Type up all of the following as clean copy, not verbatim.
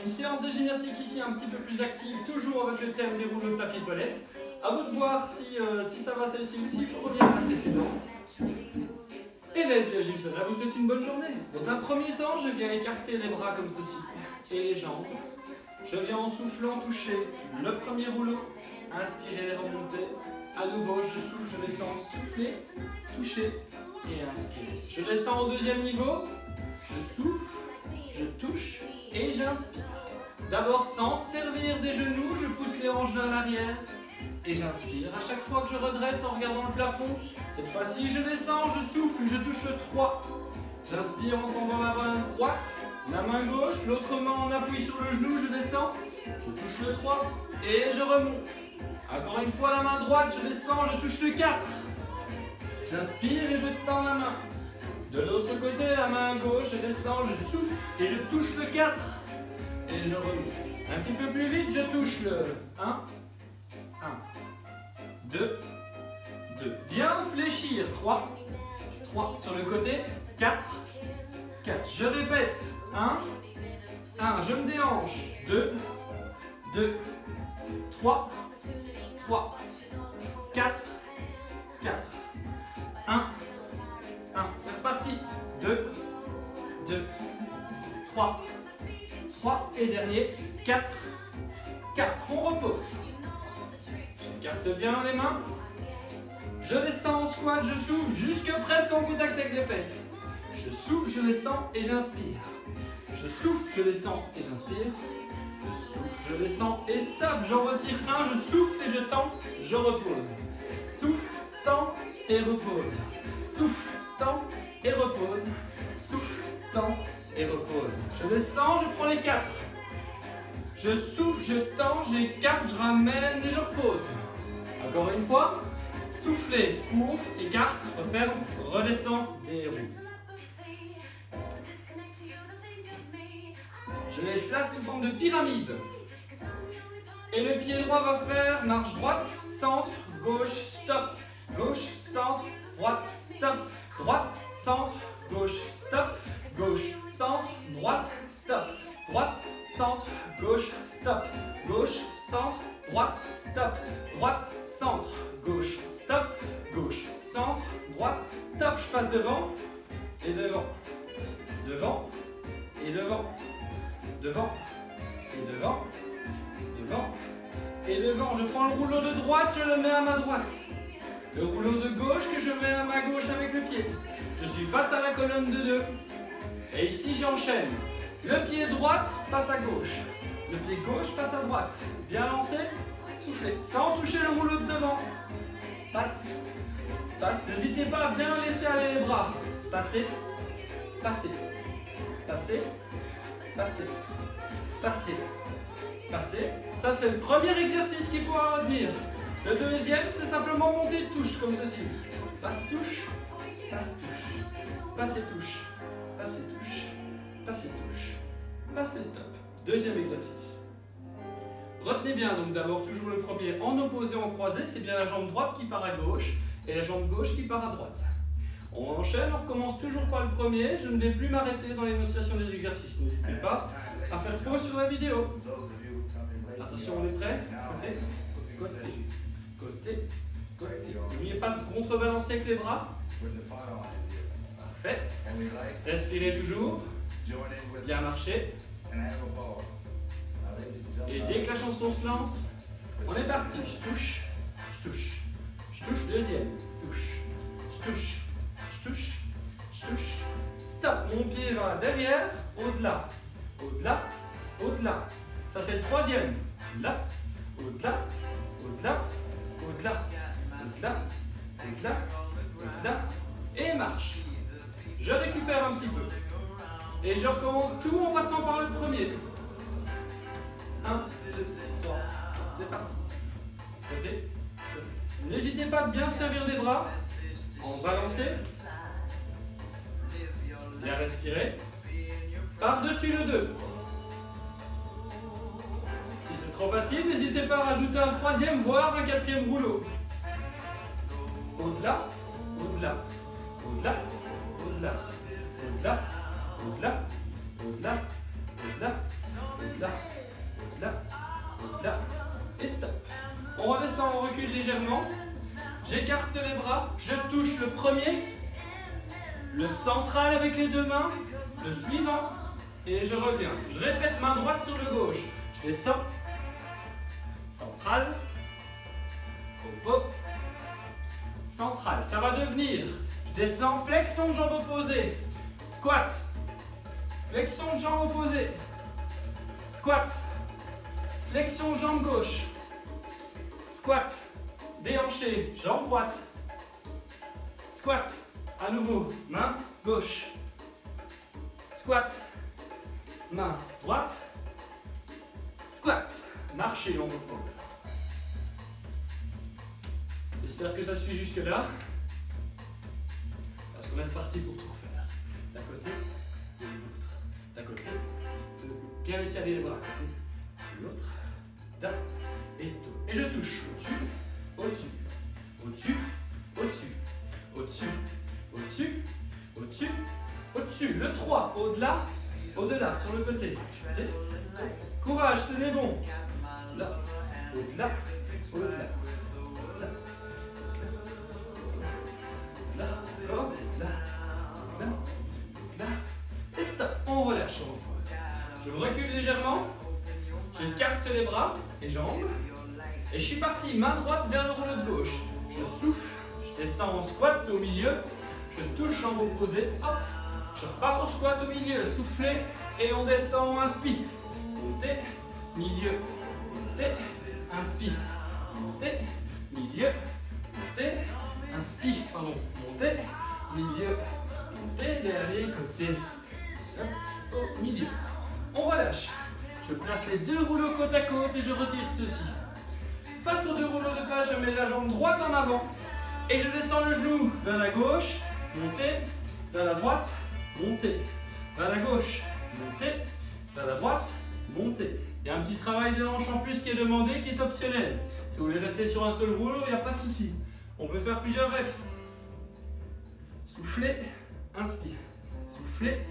séance de gymnastique ici un petit peu plus active, toujours avec le thème des rouleaux de papier toilette. A vous de voir si ça va celle-ci ou s'il faut revenir à la précédente. Et Leslie Gibson, là vous souhaite une bonne journée. Dans un premier temps, je viens écarter les bras comme ceci et les jambes. Je viens en soufflant toucher le premier rouleau, inspirer et remonter. À nouveau, je souffle, je descends, souffler, toucher et inspirer. Je descends au deuxième niveau, je souffle, je touche et j'inspire. D'abord sans servir des genoux, je pousse les hanches vers l'arrière et j'inspire. À chaque fois que je redresse en regardant le plafond, cette fois-ci je descends, je souffle, je touche le 3. J'inspire en tendant la main droite, la main gauche, l'autre main en appui sur le genou, je descends, je touche le 3 et je remonte. Encore une fois la main droite, je descends, je touche le 4. J'inspire et je tends la main. De l'autre côté, la main gauche, je descends, je souffle et je touche le 4. Et je remonte. Un petit peu plus vite, je touche le 1, 1, 2, 2. Bien fléchir, 3, 3 sur le côté, 4, 4. Je répète, 1, 1. Je me déhanche, 2, 2, 3, 3, 4, 4, 1, 1. C'est reparti. 2, 2, 3, 3 et dernier, 4, 4. On repose. J'écarte bien les mains. Je descends en squat, je souffle jusque presque en contact avec les fesses. Je souffle, je descends et j'inspire. Je souffle, je descends et j'inspire. Je souffle, je descends et stop. J'en retire un, je souffle et je tends, je repose. Souffle, tends et repose. Souffle, tends et repose. Souffle, tends et repose. Je descends, je prends les 4. Je souffle, je tends, j'écarte, je ramène et je repose. Encore une fois. Soufflez, ouvre, écarte, referme, redescend, déroule. Je les place sous forme de pyramide. Et le pied droit va faire marche droite, centre, gauche, stop. Gauche, centre, droite, stop. Droite, centre, gauche, stop. Gauche, centre, droite, stop. Droite, centre, gauche, stop. Gauche, centre, droite, stop. Droite, centre, gauche, stop. Gauche, centre, droite, stop. Je passe devant et devant. Devant et devant. Devant et devant. Devant et devant. Je prends le rouleau de droite, je le mets à ma droite. Le rouleau de gauche que je mets à ma gauche avec le pied. Je suis face à la colonne de 2. Et ici j'enchaîne. Le pied droite passe à gauche. Le pied gauche passe à droite. Bien lancé, soufflez. Sans toucher le rouleau de devant. Passe. Passe. N'hésitez pas à bien laisser aller les bras. Passez. Passez. Passez. Passez. Passez. Passez. Ça c'est le premier exercice qu'il faut retenir. Le deuxième c'est simplement monter de touche comme ceci. Passe touche. Passe touche. Passez touche. Passez touche. Passez touche. Passez stop. Deuxième exercice. Retenez bien donc d'abord toujours le premier en opposé, en croisé, c'est bien la jambe droite qui part à gauche et la jambe gauche qui part à droite. On enchaîne, on recommence toujours par le premier, je ne vais plus m'arrêter dans l'énonciation des exercices, n'hésitez pas à faire pause sur la vidéo. Attention, on est prêt? Côté, côté, côté, côté. N'oubliez pas de contrebalancer avec les bras. Parfait. Respirez toujours. Bien marcher. Et dès que la chanson se lance, on est parti. Je touche, je touche, je touche, deuxième, touche, je touche, je touche, je touche. Stop, mon pied va derrière, au-delà, au-delà, au-delà. Ça c'est le troisième. Là, au-delà, au-delà, au-delà, au-delà, au-delà, au-delà. Et marche. Je récupère un petit peu. Et je recommence tout en passant par le premier. 1, 2, 3, c'est parti. Côté, côté. N'hésitez pas à bien servir les bras, en balancer, bien respirer, par-dessus le 2. Si c'est trop facile, n'hésitez pas à rajouter un troisième, voire un quatrième rouleau. Au-delà, au-delà, au-delà, au-delà, au-delà, au-delà, au-delà, au-delà, au-delà, au-delà, au-delà, et stop. On redescend, on recule légèrement. J'écarte les bras, je touche le premier, le central avec les deux mains, le suivant, et je reviens. Je répète, main droite sur le gauche. Je descends, central, popo, central. Ça va devenir, je descends, flexion de jambe opposée, squat, flexion de jambe opposée, squat, flexion de jambe gauche, squat, déhanché, jambe droite, squat, à nouveau, main gauche, squat, main droite, squat, marcher, on repose. J'espère que ça suit jusque là, parce qu'on est reparti pour tout refaire. D'un côté, de l'autre, d'un côté, de l'autre. Bien laisser aller les bras, d'un côté, de l'autre, d'un et deux. Et je touche au-dessus, au-dessus, au-dessus, au-dessus, au-dessus, au-dessus, au-dessus, au-dessus. Le 3, au-delà, au-delà, sur le côté. Courage, tenez bon. Là, au-delà, au-delà. Là, encore, là, et stop. On relâche, on repose. Je recule légèrement, j'écarte les bras et jambes, et je suis parti, main droite vers le rouleau de gauche. Je souffle, je descends en squat au milieu, je touche jambe opposée, hop, je repars au squat au milieu, soufflez, et on descend, inspire, montez, milieu, montez, inspire, montez, milieu, montez, inspire, pardon, montez, milieu, montez, dernier côté, hop, au milieu. On relâche. Je place les deux rouleaux côte à côte et je retire ceci. Face aux deux rouleaux de face, je mets la jambe droite en avant et je descends le genou vers la gauche, montez, vers la droite, montez, vers la gauche, montez, vers la droite, montez. Il y a un petit travail de hanche en plus qui est demandé, qui est optionnel. Si vous voulez rester sur un seul rouleau, il n'y a pas de souci. On peut faire plusieurs reps. Soufflez, inspire. Soufflez,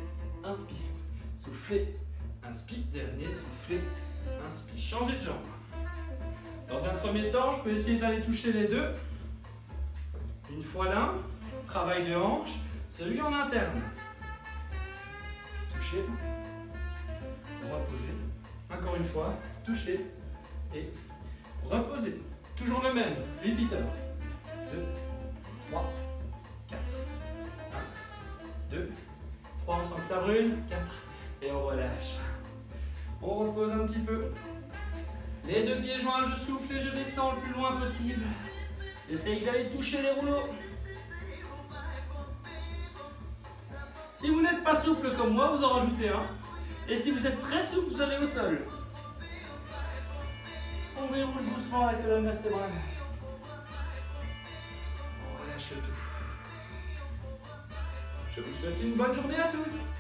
inspire. Soufflez, inspire. Dernier, soufflez, inspire. Changez de jambe. Dans un premier temps, je peux essayer d'aller toucher les deux. Une fois l'un, travail de hanche, celui en interne. Touchez, reposez. Encore une fois, touchez et reposez. Toujours le même, repeater. 2, 3, 4, 1, 2, 3, on sent que ça brûle, 4, et on relâche. On repose un petit peu. Les deux pieds joints, je souffle et je descends le plus loin possible. Essayez d'aller toucher les rouleaux. Si vous n'êtes pas souple comme moi, vous en rajoutez un. Et si vous êtes très souple, vous allez au sol. On déroule doucement la colonne vertébrale. On relâche le tout. Je vous souhaite une bonne journée à tous.